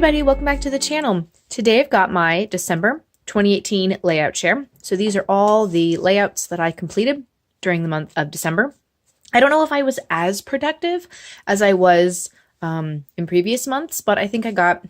everybody, welcome back to the channel. Today I've got my December 2018 layout share. So these are all the layouts that I completed during the month of December. I don't know if I was as productive as I was in previous months, but I think I got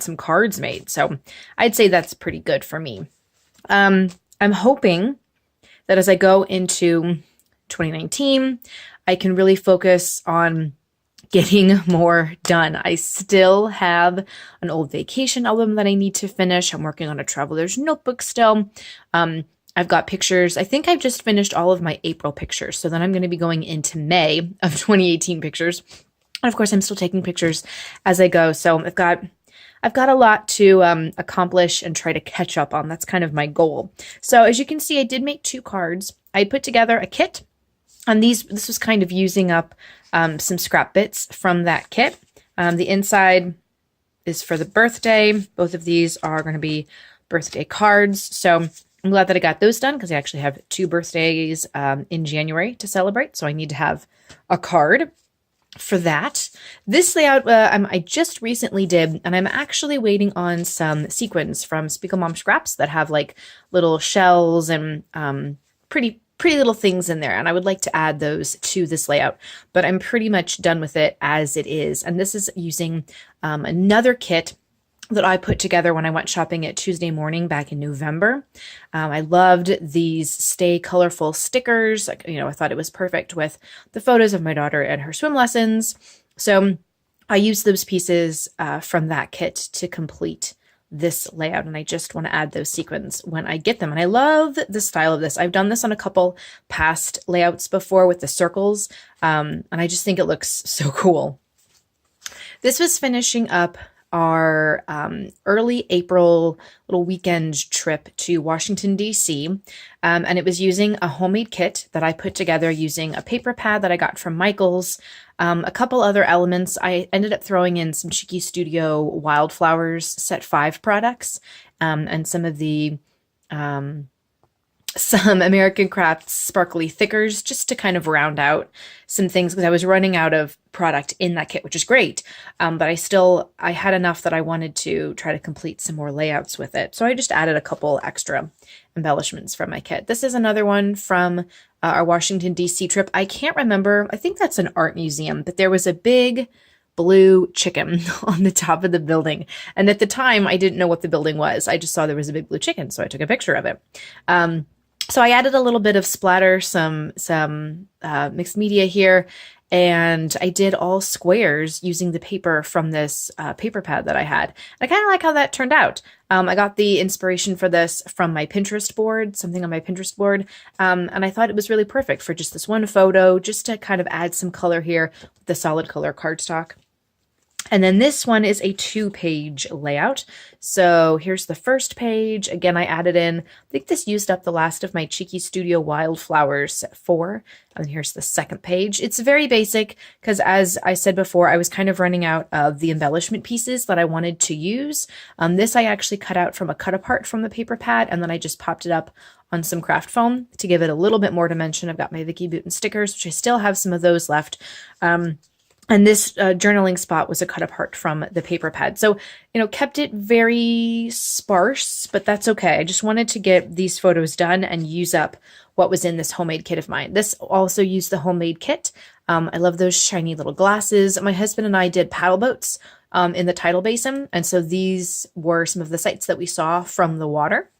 some cards made. So I'd say that's pretty good for me. I'm hoping that as I go into 2019, I can really focus on getting more done. I still have an old vacation album that I need to finish. I'm working on a traveler's notebook still. I've got pictures. I think I've just finished all of my April pictures. So then I'm going to be going into May of 2018 pictures. And of course, I'm still taking pictures as I go. So I've got a lot to accomplish and try to catch up on. That's kind of my goal. So as you can see, I did make 2 cards. I put together a kit. And this was kind of using up some scrap bits from that kit. The inside is for the birthday. Both of these are going to be birthday cards. So I'm glad that I got those done because I actually have 2 birthdays in January to celebrate. So I need to have a card for that. This layout I just recently did, and I'm actually waiting on some sequins from Spiegel Mom Scraps that have like little shells and pretty little things in there, and I would like to add those to this layout, but I'm pretty much done with it as it is. And this is using another kit that I put together when I went shopping at Tuesday Morning back in November. I loved these Stay Colorful stickers. I thought it was perfect with the photos of my daughter and her swim lessons. So I used those pieces from that kit to complete this layout, and I just want to add those sequins when I get them. And I love the style of this. I've done this on a couple past layouts before with the circles, and I just think it looks so cool. This was finishing up our early April little weekend trip to Washington, D.C., and it was using a homemade kit that I put together using a paper pad that I got from Michaels, a couple other elements. I ended up throwing in some Cheeky Studio Wildflowers Set 5 products, and some of the some American Crafts sparkly thickers just to kind of round out some things because I was running out of product in that kit, which is great. But I had enough that I wanted to try to complete some more layouts with it. So I just added a couple extra embellishments from my kit. This is another one from our Washington, D.C. trip. I can't remember. I think that's an art museum, but there was a big blue chicken on the top of the building. And at the time, I didn't know what the building was. I just saw there was a big blue chicken, so I took a picture of it. So I added a little bit of splatter, some mixed media here, and I did all squares using the paper from this paper pad that I had. I kind of like how that turned out. I got the inspiration for this from my Pinterest board, something on my Pinterest board, and I thought it was really perfect for just this one photo, just to kind of add some color here with the solid color cardstock. And then this one is a 2-page layout. So here's the first page. Again, I added in, I think this used up the last of my Cheeky Studio Wildflowers Set 4. And here's the second page. It's very basic because, as I said before, I was kind of running out of the embellishment pieces that I wanted to use. This I actually cut out from a cut apart from the paper pad, and then I just popped it up on some craft foam to give it a little bit more dimension. I've got my Vicky Bouton stickers, which I still have some of those left. And this journaling spot was a cut apart from the paper pad. So, kept it very sparse, but that's okay. I just wanted to get these photos done and use up what was in this homemade kit of mine. This also used the homemade kit. I love those shiny little glasses. My husband and I did paddle boats in the tidal basin. And so these were some of the sights that we saw from the water.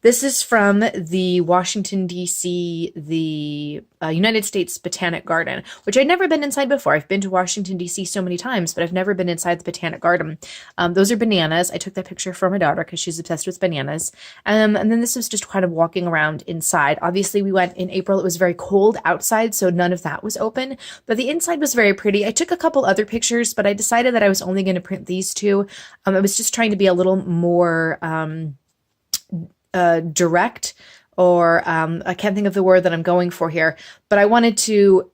This is from the Washington, D.C., the United States Botanic Garden, which I'd never been inside before. I've been to Washington, D.C. so many times, but I've never been inside the Botanic Garden. Those are bananas. I took that picture for my daughter because she's obsessed with bananas. And then this was just kind of walking around inside. Obviously, we went in April. It was very cold outside, so none of that was open. But the inside was very pretty. I took a couple other pictures, but I decided that I was only going to print these 2. I was just trying to be a little more direct, or I can't think of the word that I'm going for here, but I wanted to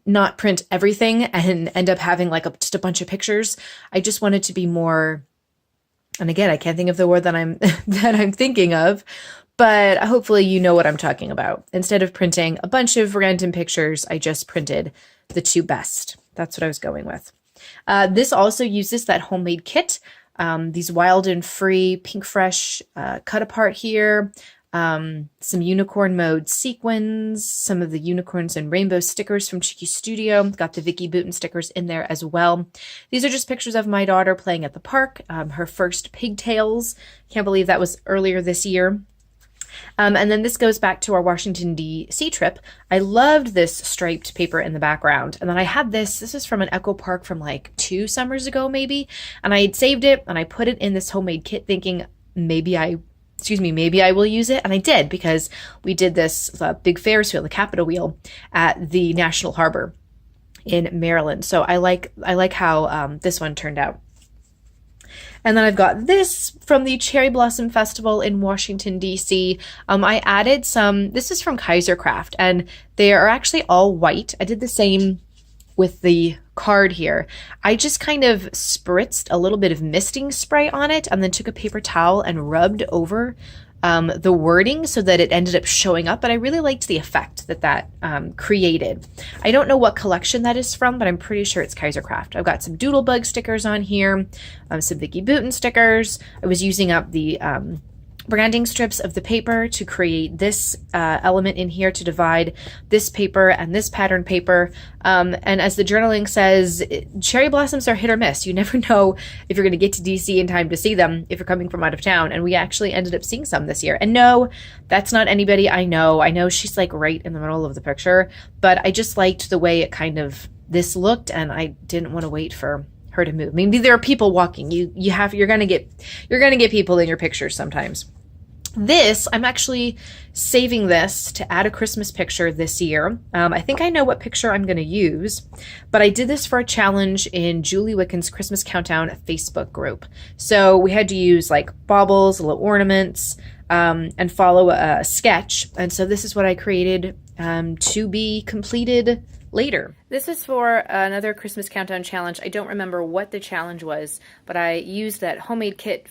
not print everything and end up having like just a bunch of pictures. I just wanted to be more, and again, I can't think of the word that I'm thinking of, but hopefully you know what I'm talking about. Instead of printing a bunch of random pictures, I just printed the 2 best. That's what I was going with. This also uses that homemade kit. These Wild and Free Pink Fresh cut apart here. Some unicorn mode sequins, some of the unicorns and rainbow stickers from Cheeky Studio. Got the Vicky Booten stickers in there as well. These are just pictures of my daughter playing at the park, her first pigtails. Can't believe that was earlier this year. And then this goes back to our Washington, D.C. trip. I loved this striped paper in the background. And then I had this is from an Echo Park from like 2 summers ago, maybe. And I had saved it and I put it in this homemade kit thinking maybe I will use it. And I did, because we did this big Ferris wheel, the Capitol wheel, at the National Harbor in Maryland. So I like how this one turned out. And then I've got this from the Cherry Blossom Festival in Washington, D.C. I added some, this is from Kaisercraft, and they are actually all white. I did the same with the card here. I just kind of spritzed a little bit of misting spray on it and then took a paper towel and rubbed over the wording so that it ended up showing up. But I really liked the effect that created. I don't know what collection that is from, but I'm pretty sure it's Kaisercraft. I've got some Doodlebug stickers on here, some Vicky Booten stickers. I was using up the branding strips of the paper to create this element in here to divide this paper and this pattern paper. And as the journaling says, cherry blossoms are hit or miss. You never know if you're going to get to DC in time to see them if you're coming from out of town. And we actually ended up seeing some this year. And no, that's not anybody I know. I know she's like right in the middle of the picture, but I just liked the way it kind of this looked, and I didn't want to wait for her to move. Maybe there are people walking. You're gonna get people in your pictures sometimes. This, I'm actually saving this to add a Christmas picture this year. I think I know what picture I'm going to use, but I did this for a challenge in Julie Wicken's Christmas Countdown Facebook group. So we had to use like baubles, little ornaments, and follow a sketch. And so this is what I created to be completed later. This is for another Christmas Countdown challenge. I don't remember what the challenge was, but I used that homemade kit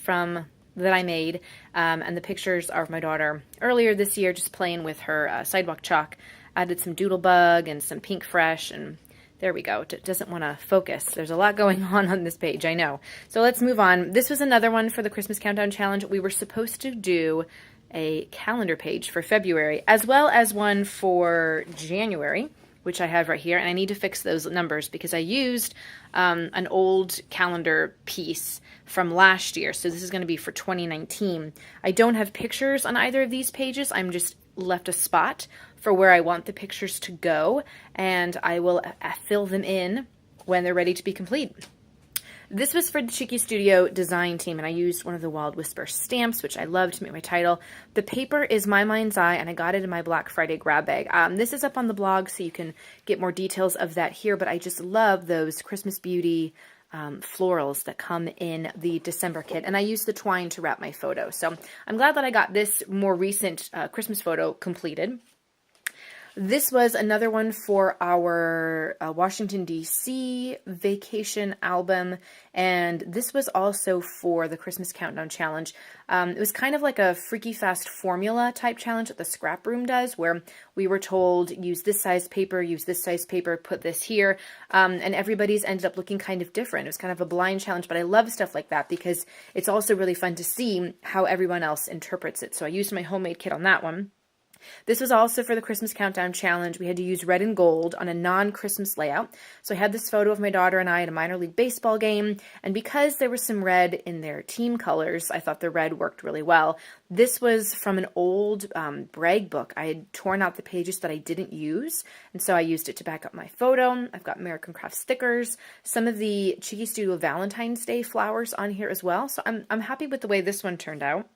that I made, and the pictures are of my daughter earlier this year, just playing with her sidewalk chalk. Added some Doodlebug and some Pink Fresh, and there we go. It doesn't want to focus. There's a lot going on this page, I know. So let's move on. This was another one for the Christmas Countdown Challenge. We were supposed to do a calendar page for February, as well as one for January, which I have right here, and I need to fix those numbers because I used an old calendar piece from last year, so this is going to be for 2019. I don't have pictures on either of these pages. I'm just left a spot for where I want the pictures to go, and I will fill them in when they're ready to be complete. This was for the Cheeky Studio design team, and I used one of the Wild Whisper stamps, which I love to make my title. The paper is My Mind's Eye, and I got it in my Black Friday grab bag. This is up on the blog, so you can get more details of that here, but I just love those Christmas Beauty florals that come in the December kit, and I used the twine to wrap my photo. So I'm glad that I got this more recent Christmas photo completed. This was another one for our Washington, D.C. vacation album, and this was also for the Christmas Countdown Challenge. It was kind of like a Freaky Fast formula type challenge that the Scrap Room does, where we were told, use this size paper, put this here, and everybody's ended up looking kind of different. It was kind of a blind challenge, but I love stuff like that because it's also really fun to see how everyone else interprets it. So I used my homemade kit on that one. This was also for the Christmas Countdown Challenge. We had to use red and gold on a non-Christmas layout. So I had this photo of my daughter and I at a minor league baseball game, and because there was some red in their team colors, I thought the red worked really well. This was from an old brag book. I had torn out the pages that I didn't use, and so I used it to back up my photo. I've got American Craft stickers, some of the Cheeky Studio Valentine's Day flowers on here as well. So I'm happy with the way this one turned out.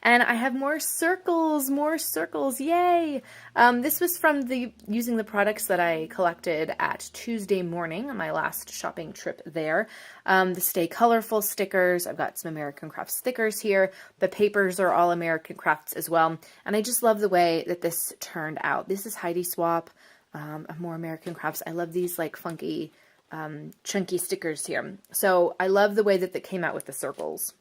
And I have more circles, yay! This was from using the products that I collected at Tuesday morning on my last shopping trip there. The Stay Colorful stickers, I've got some American Crafts stickers here. The papers are all American Crafts as well. And I just love the way that this turned out. This is Heidi Swap, more American Crafts. I love these like funky, chunky stickers here. So I love the way that they came out with the circles.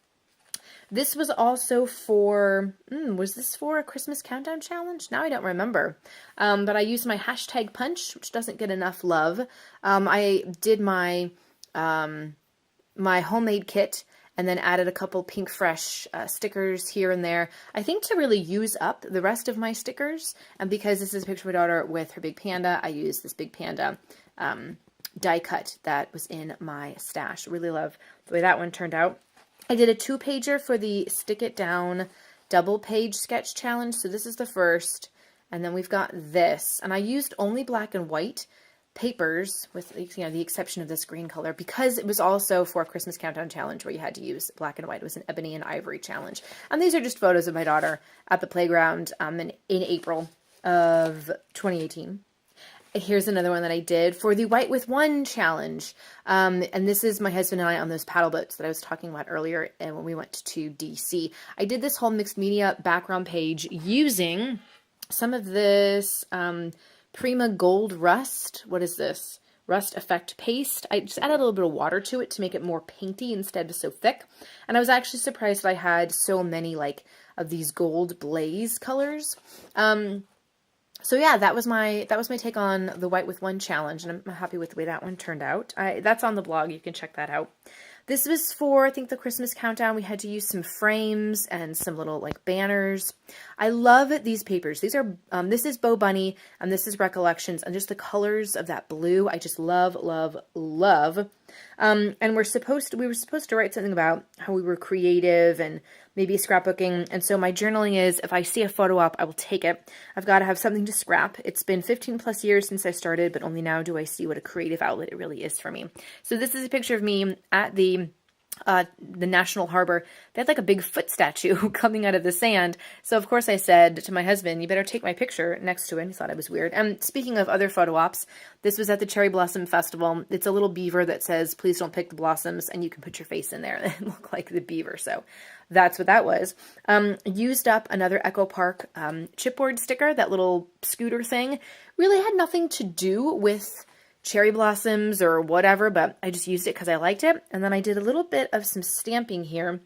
This was also for, was this for a Christmas Countdown Challenge? Now I don't remember. But I used my hashtag punch, which doesn't get enough love. I did my my homemade kit, and then added a couple Pink Fresh stickers here and there. I think to really use up the rest of my stickers, and because this is a picture of my daughter with her big panda, I used this big panda die cut that was in my stash. Really love the way that one turned out. I did a 2-pager for the Stick It Down double page sketch challenge. So this is the first, and then we've got this, and I used only black and white papers with, you know, the exception of this green color, because it was also for a Christmas Countdown challenge where you had to use black and white. It was an ebony and ivory challenge. And these are just photos of my daughter at the playground in April of 2018. Here's another one that I did for the White with One challenge. And this is my husband and I on those paddle boats that I was talking about earlier and when we went to DC. I did this whole mixed media background page using some of this Prima Gold Rust. What is this? Rust Effect paste. I just added a little bit of water to it to make it more painty instead of so thick. And I was actually surprised that I had so many like of these gold blaze colors. So yeah, that was my take on the White with One challenge, and I'm happy with the way that one turned out. That's on the blog. You can check that out. This was for, I think, the Christmas Countdown. We had to use some frames and some little like banners. I love these papers. These are this is Bo Bunny and this is Recollections, and just the colors of that blue I just love, love, love. And we were supposed to write something about how we were creative and maybe scrapbooking. And so my journaling is, if I see a photo op, I will take it. I've got to have something to scrap. It's been 15 plus years since I started, but only now do I see what a creative outlet it really is for me. So this is a picture of me at the National Harbor. They had like a big foot statue coming out of the sand. So of course I said to my husband, you better take my picture next to it. He thought I was weird. And speaking of other photo ops, this was at the Cherry Blossom Festival. It's a little beaver that says, please don't pick the blossoms, and you can put your face in there and look like the beaver. So that's what that was. Used up another Echo Park chipboard sticker, that little scooter thing. Really had nothing to do with cherry blossoms or whatever, but I just used it because I liked it. And then I did a little bit of some stamping here.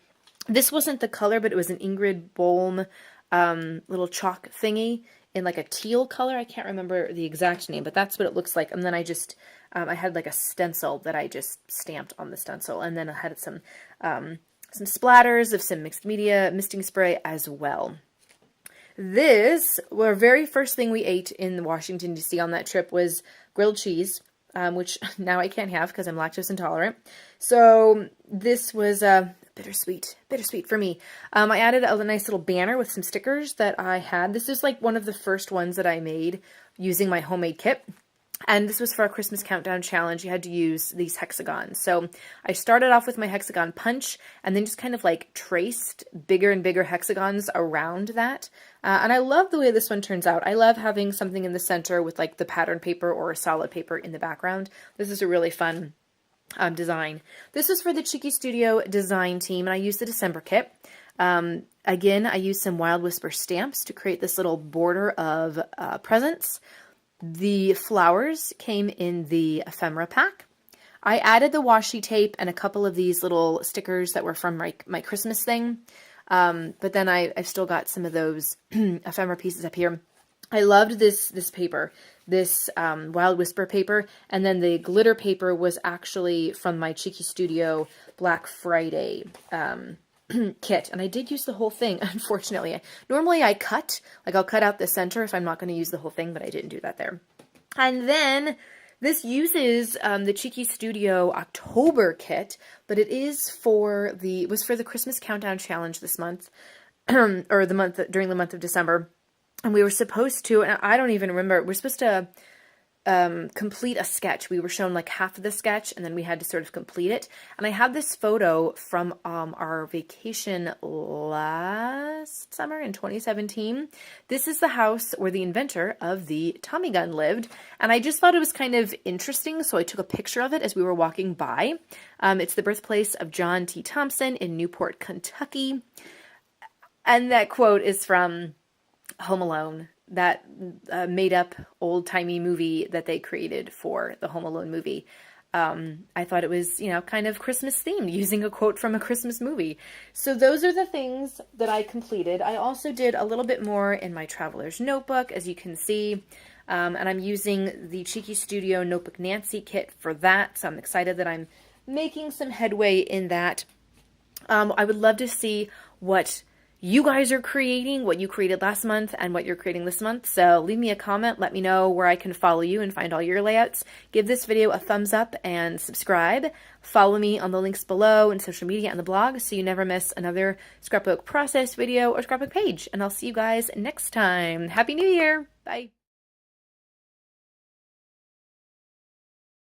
This wasn't the color, but it was an Ingrid Bolm little chalk thingy in like a teal color. I can't remember the exact name, but that's what it looks like. And then I just, I had like a stencil that I just stamped on the stencil. And then I had some splatters of some mixed media misting spray as well. This, our very first thing we ate in Washington, D.C. on that trip was grilled cheese, which now I can't have because I'm lactose intolerant. So this was bittersweet for me. I added a nice little banner with some stickers that I had. This is like one of the first ones that I made using my homemade kit. And this was for our Christmas Countdown challenge. You had to use these hexagons. So I started off with my hexagon punch and then just kind of like traced bigger and bigger hexagons around that. And I love the way this one turns out. I love having something in the center with like the pattern paper or a solid paper in the background. This is a really fun design. This is for the Cheeky Studio design team, and I used the December kit. Again, I used some Wild Whisper stamps to create this little border of presents. The flowers came in the ephemera pack. I added the washi tape and a couple of these little stickers that were from my Christmas thing. But then I've still got some of those ephemera pieces up here. I loved this paper, this Wild Whisper paper, and then the glitter paper was actually from my Cheeky Studio Black Friday kit, and I did use the whole thing, unfortunately. Normally I cut, like I'll cut out the center if I'm not going to use the whole thing, but I didn't do that there. And then this uses the Cheeky Studio October kit, but it is was for the Christmas Countdown challenge this month, or during the month of December, and we were supposed to, and I don't even remember, we're supposed to complete a sketch. We were shown like half of the sketch and then we had to sort of complete it. And I have this photo from our vacation last summer in 2017. This is the house where the inventor of the Tommy gun lived. And I just thought it was kind of interesting, so I took a picture of it as we were walking by. It's the birthplace of John T. Thompson in Newport, Kentucky. And that quote is from Home Alone, that made-up old-timey movie that they created for the Home Alone movie. I thought it was, kind of Christmas-themed, using a quote from a Christmas movie. So those are the things that I completed. I also did a little bit more in my Traveler's Notebook, as you can see. And I'm using the Cheeky Studio Notebook Nancy kit for that, so I'm excited that I'm making some headway in that. I would love to see what you guys are creating, what you created last month and what you're creating this month. So leave me a comment, let me know where I can follow you and find all your layouts. Give this video a thumbs up and subscribe. Follow me on the links below in social media and the blog so you never miss another scrapbook process video or scrapbook page. And I'll see you guys next time. Happy New Year! Bye!